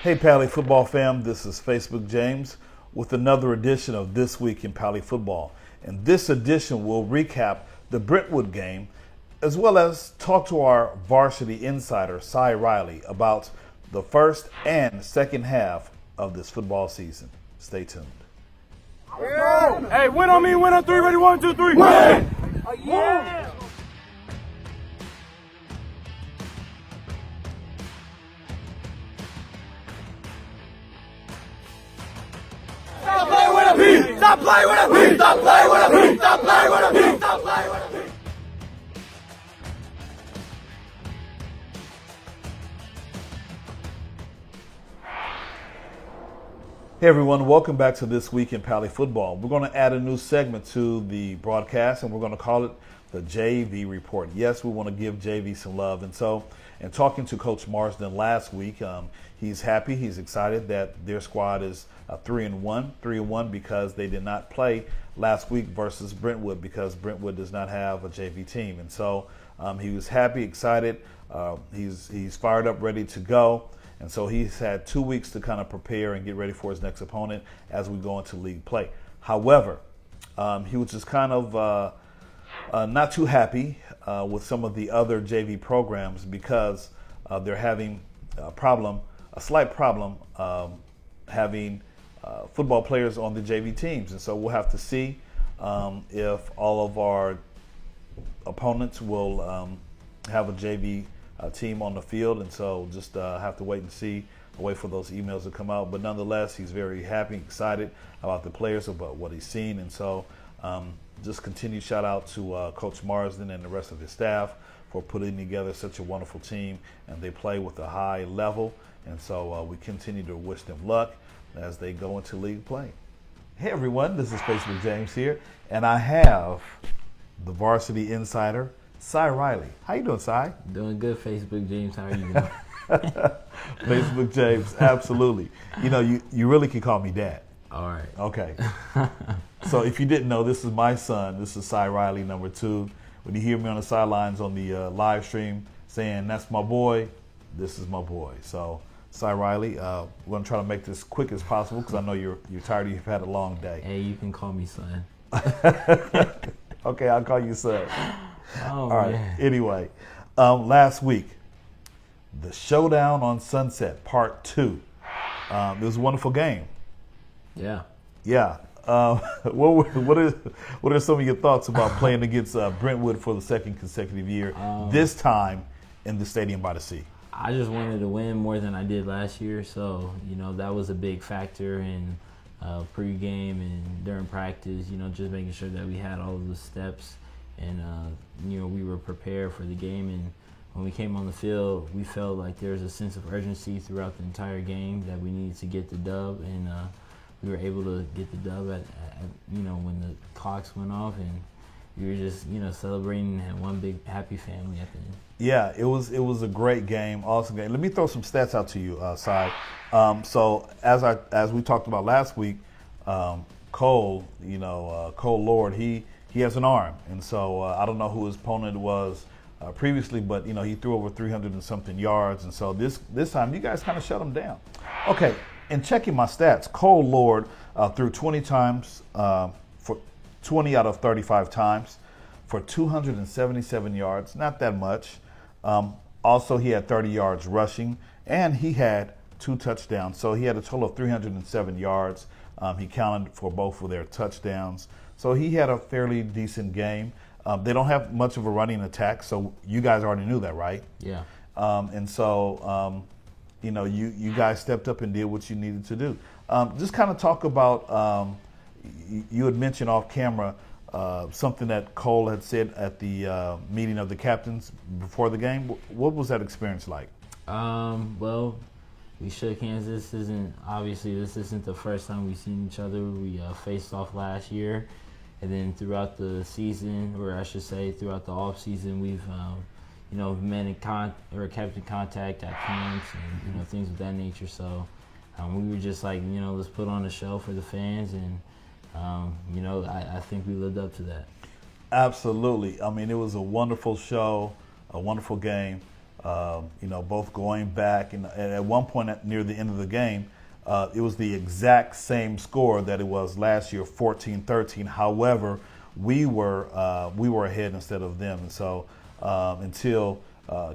Hey Pally Football fam, this is Facebook James with another edition of This Week in Pally Football. And this edition will recap the Brentwood game as well as talk to our varsity insider, Cy Riley, about the first and second half of this football season. Stay tuned. Hey, win on me, win on three, ready, 1, 2, 3. Win! Yeah! Stop playing with a beat! Stop playing with a beat! Stop playing with a beat! Stop playing with a beat! Stop playing with a beat! Hey everyone, welcome back to This Week in Pally Football. We're going to add a new segment to the broadcast and we're going to call it the JV Report. Yes, we want to give JV some love. And so, in talking to Coach Marsden last week, he's happy, he's excited that their squad is 3-1 because they did not play last week versus Brentwood because Brentwood does not have a JV team. And so he was happy, excited, he's fired up, ready to go. And so he's had 2 weeks to kind of prepare and get ready for his next opponent as we go into league play. However, he was just kind of not too happy with some of the other JV programs because they're having a slight problem having football players on the JV teams. And so we'll have to see if all of our opponents will have a JV team on the field, and so just have to wait and see, wait for those emails to come out. But nonetheless, he's very happy, excited about the players, about what he's seen, and so just continued shout out to Coach Marsden and the rest of his staff for putting together such a wonderful team, and they play with a high level, and so we continue to wish them luck as they go into league play. Hey everyone, this is Facebook James here, and I have the varsity insider, Cy Riley. How you doing, Cy? Doing good, Facebook James. How are you doing? Facebook James, absolutely. You know, you really can call me Dad. All right. Okay. So if you didn't know, this is my son. This is Cy Riley, number 2. When you hear me on the sidelines on the live stream saying, that's my boy, this is my boy. So, Cy Riley, we're going to try to make this quick as possible because I know you're tired, you've had a long day. Hey, you can call me son. Okay, I'll call you son. Oh, all right. man. Anyway, last week, the Showdown on Sunset, Part 2. It was a wonderful game. Yeah. Yeah. What are some of your thoughts about playing against Brentwood for the second consecutive year, this time in the Stadium by the Sea? I just wanted to win more than I did last year, so, that was a big factor in pregame and during practice, just making sure that we had all of the steps and, we were prepared for the game. And when we came on the field, we felt like there was a sense of urgency throughout the entire game that we needed to get the dub, and we were able to get the dub at when the clocks went off, and we were just, celebrating and had one big happy family at the end. Yeah, it was a great game, awesome game. Let me throw some stats out to you, Cy. So as we talked about last week, Cole, Cole Lord, he has an arm, and so I don't know who his opponent was previously, but he threw over 300 and something yards, and so this time you guys kind of shut him down. Okay, and checking my stats, Cole Lord threw 20 times for 20 out of 35 times for 277 yards, not that much. Also, he had 30 yards rushing, and he had 2 touchdowns, so he had a total of 307 yards. He counted for both of their touchdowns. So he had a fairly decent game. They don't have much of a running attack, so you guys already knew that, right? Yeah. And so, you guys stepped up and did what you needed to do. Just kind of talk about, you had mentioned off camera something that Cole had said at the meeting of the captains before the game. What was that experience like? Well, we shook hands. This isn't the first time we've seen each other. We faced off last year, and then throughout the season, or I should say throughout the off season, we've been in kept in contact at camps and things of that nature. So we were just like, let's put on a show for the fans, and I think we lived up to that. Absolutely. I mean, it was a wonderful show, a wonderful game. Both going back and at one point near the end of the game, it was the exact same score that it was last year, 14-13. However, we were ahead instead of them, and so until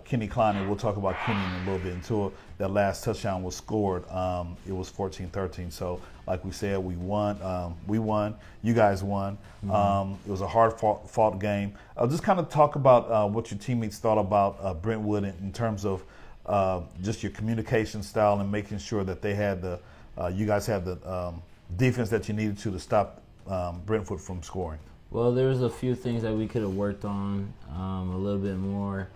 Kenny Klein, and we'll talk about Kenny in a little bit, until that last touchdown was scored, it was 14-13. So, like we said, we won. You guys won. It was a hard-fought game. Just kind of talk about what your teammates thought about Brentwood in terms of just your communication style and making sure that they had you guys had the defense that you needed to stop Brentwood from scoring. Well, there was a few things that we could have worked on a little bit more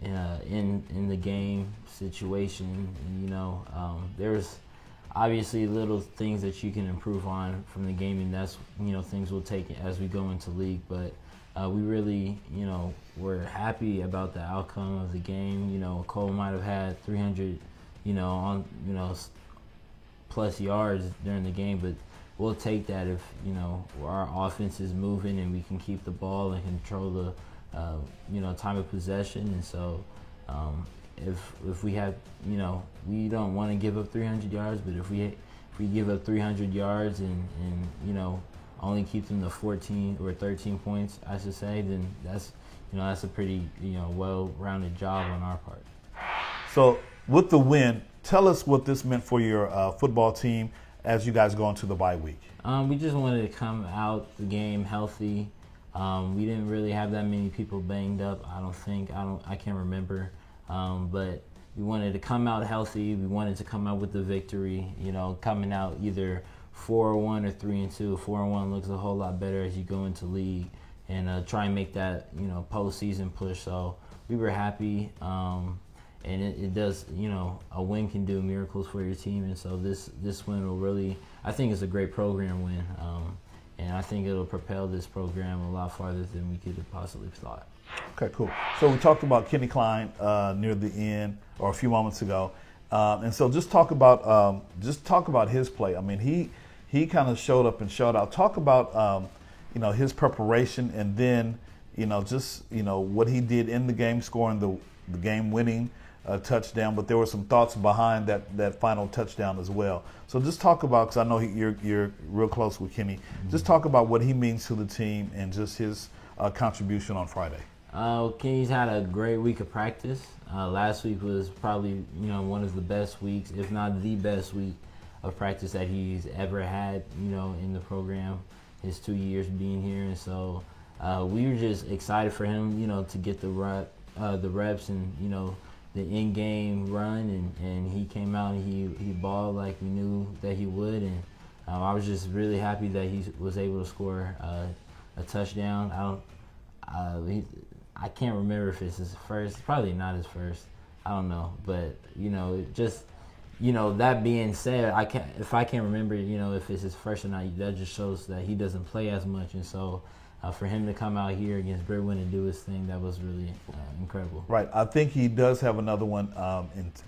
in the game situation. There's obviously little things that you can improve on from the game, and that's things we'll take as we go into league. But we really were happy about the outcome of the game. Cole might have had 300 plus yards during the game, but we'll take that if our offense is moving and we can keep the ball and control the time of possession. And so if we have we don't want to give up 300 yards, but if we give up 300 yards and only keep them to 14 or 13 points, I should say, then that's a pretty well-rounded job on our part. So with the win, tell us what this meant for your football team as you guys go into the bye week. We just wanted to come out the game healthy. We didn't really have that many people banged up. I can't remember. But we wanted to come out healthy. We wanted to come out with the victory. Coming out either 4-1 or 3-2. 4-1 looks a whole lot better as you go into league, and try and make that postseason push. So we were happy. And it does, a win can do miracles for your team. And so this win will really, I think it's a great program win. And I think it'll propel this program a lot farther than we could have possibly thought. Okay, cool. So we talked about Kenny Klein near the end or a few moments ago. And so just talk about his play. I mean, he kind of showed up and showed out. Talk about, his preparation and then, what he did in the game, scoring the game-winning touchdown, but there were some thoughts behind that final touchdown as well. So just talk about, because I know you're real close with Kenny, just talk about what he means to the team and just his contribution on Friday. Kenny's had a great week of practice. Last week was probably one of the best weeks, if not the best week of practice that he's ever had in the program, his 2 years being here. And so we were just excited for him to get the reps and the in-game run, and he came out and he balled like we knew that he would, and I was just really happy that he was able to score a touchdown. I can't remember if it's his first, probably not his first, I don't know, but that being said, if I can't remember if it's his first or not, that just shows that he doesn't play as much. And so for him to come out here against Brentwood and do his thing, that was really incredible. Right. I think he does have another one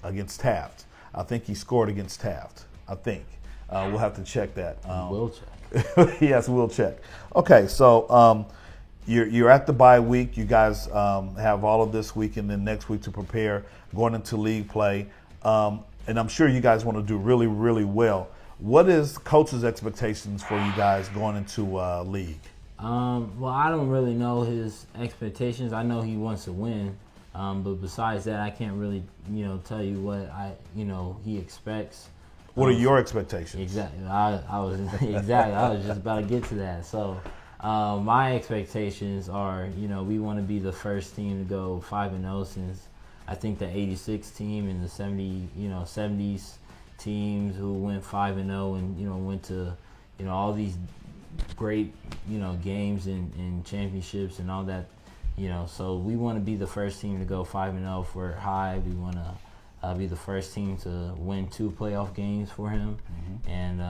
against Taft. I think he scored against Taft. I think. We'll have to check that. We'll check. Yes, we'll check. Okay, so you're at the bye week. You guys have all of this week and then next week to prepare going into league play. And I'm sure you guys want to do really, really well. What is coach's expectations for you guys going into league? Well, I don't really know his expectations. I know he wants to win, but besides that, I can't really, tell you what he expects. What are your expectations? Exactly. I was just about to get to that. So, my expectations are, we want to be the first team to go 5-0 since I think the '86 team and the '70s teams who went 5-0 and went to all these great games and championships and all that, so we want to be the first team to go 5-0 for High. We want to be the first team to win 2 playoff games for him. And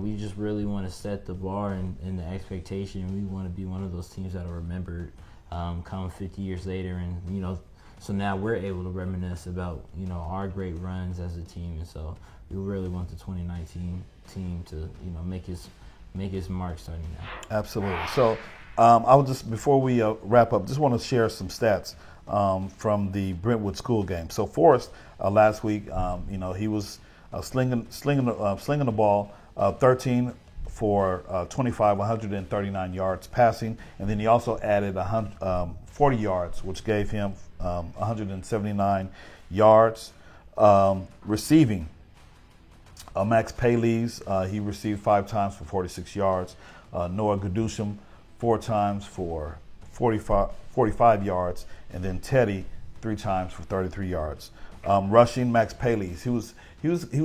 we just really want to set the bar and the expectation. We want to be one of those teams that are remembered come 50 years later, and so now we're able to reminisce about our great runs as a team. And so we really want the 2019 team to make his mark starting now. Absolutely. So I would just, before we wrap up, just want to share some stats. from the Brentwood School game. So Forrest last week, he was slinging the ball, 13 for 25, 139 yards passing, and then he also added 40 yards, which gave him 179 yards receiving. Max Paley's, he received 5 times for 46 yards. Noah Gadusham 4 times for 45 yards, and then Teddy 3 times for 33 yards. Rushing, Max Paley's, he was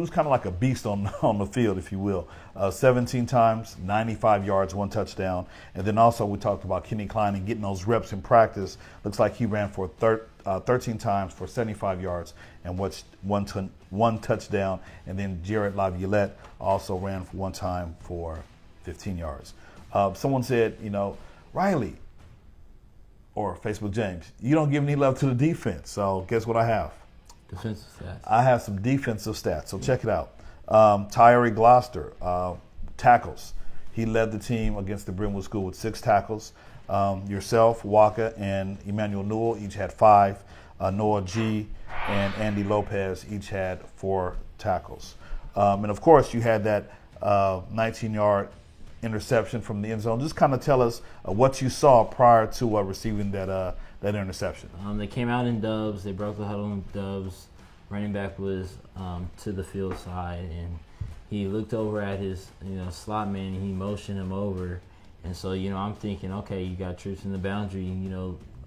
kind of like a beast on the field, if you will. 17 times, 95 yards, 1 touchdown. And then also we talked about Kenny Klein and getting those reps in practice. Looks like he ran for 13 times for 75 yards and one touchdown. And then Jared Laviolette also ran for 1 time for 15 yards. Someone said, Riley, or Facebook James, you don't give any love to the defense. So guess what I have? Defensive stats. I have some defensive stats, so check it out. Tyree Gloucester, tackles. He led the team against the Brentwood School with 6 tackles. Yourself, Waka, and Emmanuel Newell each had 5. Noah G. and Andy Lopez each had 4 tackles. And, of course, you had that 19-yard interception from the end zone. Just kind of tell us what you saw prior to receiving that interception. They came out in dubs. They broke the huddle in dubs. Running back was to the field side, and he looked over at his slot man, and he motioned him over. And so, I'm thinking, okay, you got troops in the boundary.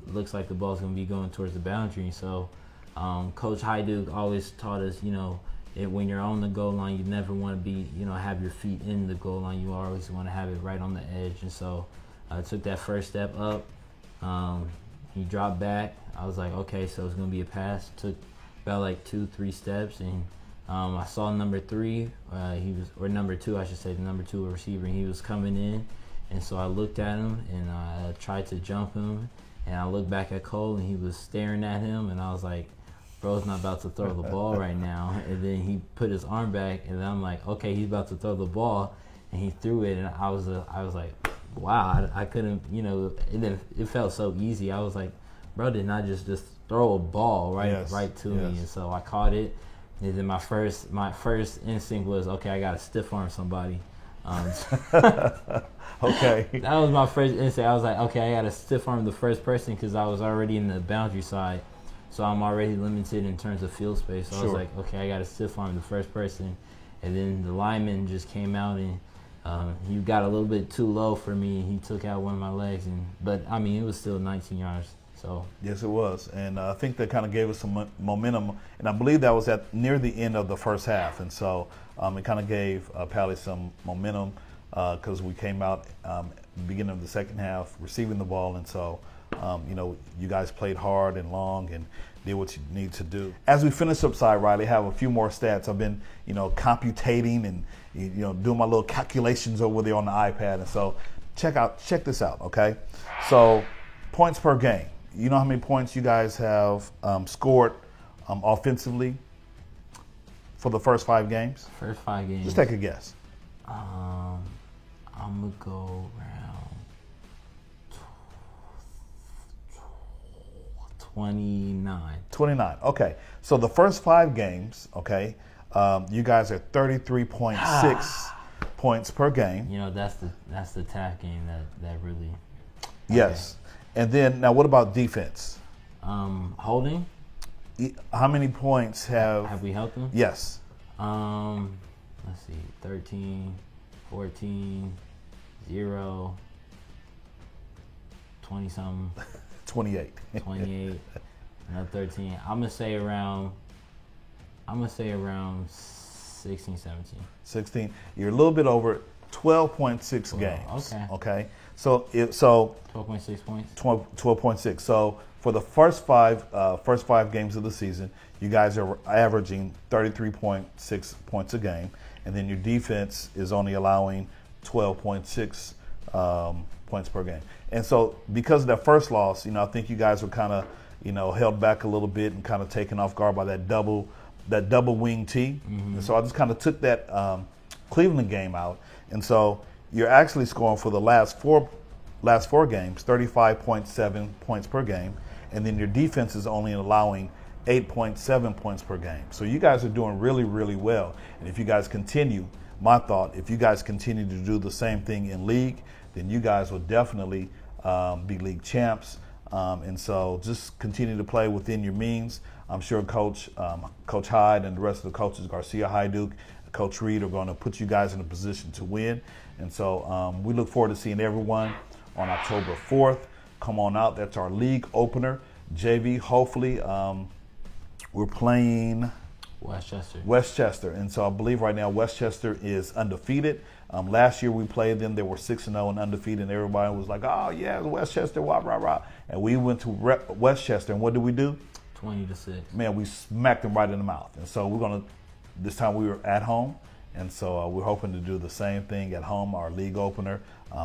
Looks like the ball's going to be going towards the boundary. So Coach Hyduke always taught us, when you're on the goal line, you never want to be, have your feet in the goal line. You always want to have it right on the edge. And so I took that first step up. He dropped back. I was like, okay, so it's going to be a pass. Took about like 2-3 steps, and I saw number 3. Number 2, I should say, the number 2 receiver. And he was coming in, and so I looked at him and I tried to jump him, and I looked back at Cole, and he was staring at him, and I was like, bro's not about to throw the ball right now. And then he put his arm back, and then I'm like, okay, he's about to throw the ball, and he threw it, and I was like, wow, I couldn't, it felt so easy. I was like, bro did not just throw a ball right to me. And so I caught it. And then my first instinct was, okay, I got to stiff arm somebody. Okay. That was my first instinct. I was like, okay, I got to stiff arm the first person because I was already in the boundary side. So I'm already limited in terms of field space. So I was like, okay, I got to stiff arm the first person. And then the lineman just came out, and he got a little bit too low for me. He took out one of my legs, but it was still 19 yards. So yes, it was, and I think that kind of gave us some momentum, and I believe that was near the end of the first half, and so it kind of gave Pally some momentum because we came out beginning of the second half receiving the ball, and so you guys played hard and long and did what you need to do. As we finish up side, Riley, I have a few more stats. I've been computating and doing my little calculations over there on the iPad, and so check this out, okay? So points per game. You know how many points you guys have scored offensively for the first 5 games? First 5 games. Just take a guess. I'm going to go around 29. 29. Okay. So the first 5 games, okay, you guys are 33.6 points per game. That's the tap game that really. Yes. Okay. And then now, what about defense? Holding. How many points have we helped them? Yes. Let's see, 13, 14, 0, 20 something. 28. 28. Another 13. I'm gonna say around 16, 17. 16. You're a little bit over 12.6 games. Okay. So 12.6 points. 12.6. So for the first five games of the season, you guys are averaging 33.6 points a game, and then your defense is only allowing 12.6 points per game. And so because of that first loss, I think you guys were kind of, held back a little bit and kind of taken off guard by that double wing T. Mm-hmm. And so I just kind of took that Cleveland game out, and so you're actually scoring for the last four games 35.7 points per game, and then your defense is only allowing 8.7 points per game. So you guys are doing really, really well. And if you guys continue, my thought, if you guys continue to do the same thing in league, then you guys will definitely be league champs. And so just continue to play within your means. I'm sure Coach Hyde and the rest of the coaches, Garcia, Hyduke, Coach Reed, are going to put you guys in a position to win. And so we look forward to seeing everyone on October 4th. Come on out. That's our league opener. JV, hopefully we're playing Westchester. And so I believe right now Westchester is undefeated. Last year we played them. They were 6-0 and undefeated, and everybody was like, oh, yeah, Westchester, rah, rah, rah. And we went to Westchester, and what did we do? 20-6. Man, we smacked them right in the mouth. And so we're going to, this time we were at home, and so we're hoping to do the same thing at home, our league opener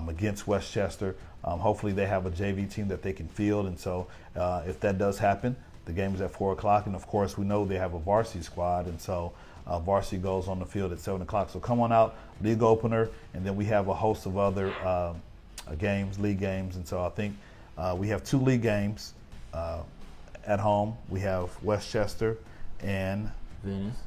against Westchester. Hopefully they have a JV team that they can field, and so if that does happen, the game is at 4 o'clock, and of course we know they have a varsity squad, and so varsity goes on the field at 7 o'clock. So come on out, league opener, and then we have a host of other games, league games, and so I think we have 2 league games at home. We have Westchester and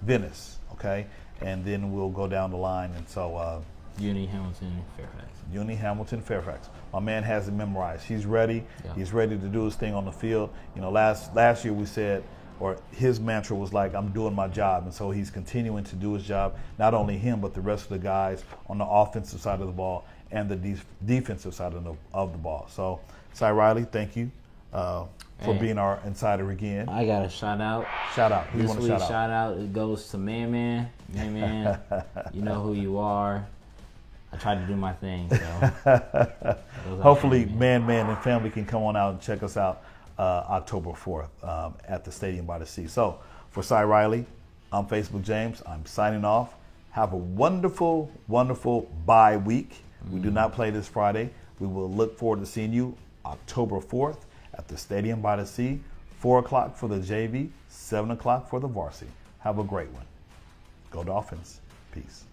Venice, okay? And then we'll go down the line, and so Uni, Hamilton, Fairfax. Uni, Hamilton, Fairfax. My man has it memorized. He's ready. Yeah. He's ready to do his thing on the field. You know, last year we said, or his mantra was like, I'm doing my job. And so he's continuing to do his job. Not only him, but the rest of the guys on the offensive side of the ball and the defensive side of the ball. So, Cy Riley, thank you for being our insider again. I got a shout out. Shout out. Who this you want to shout out? It goes to Man. You know who you are. I tried to do my thing. So hopefully, Man and family can come on out and check us out October 4th at the Stadium by the Sea. So for Cy Riley, I'm Facebook James. I'm signing off. Have a wonderful, wonderful bye week. We do not play this Friday. We will look forward to seeing you October 4th at the Stadium by the Sea. 4 o'clock for the JV, 7 o'clock for the varsity. Have a great one. Go Dolphins. Peace.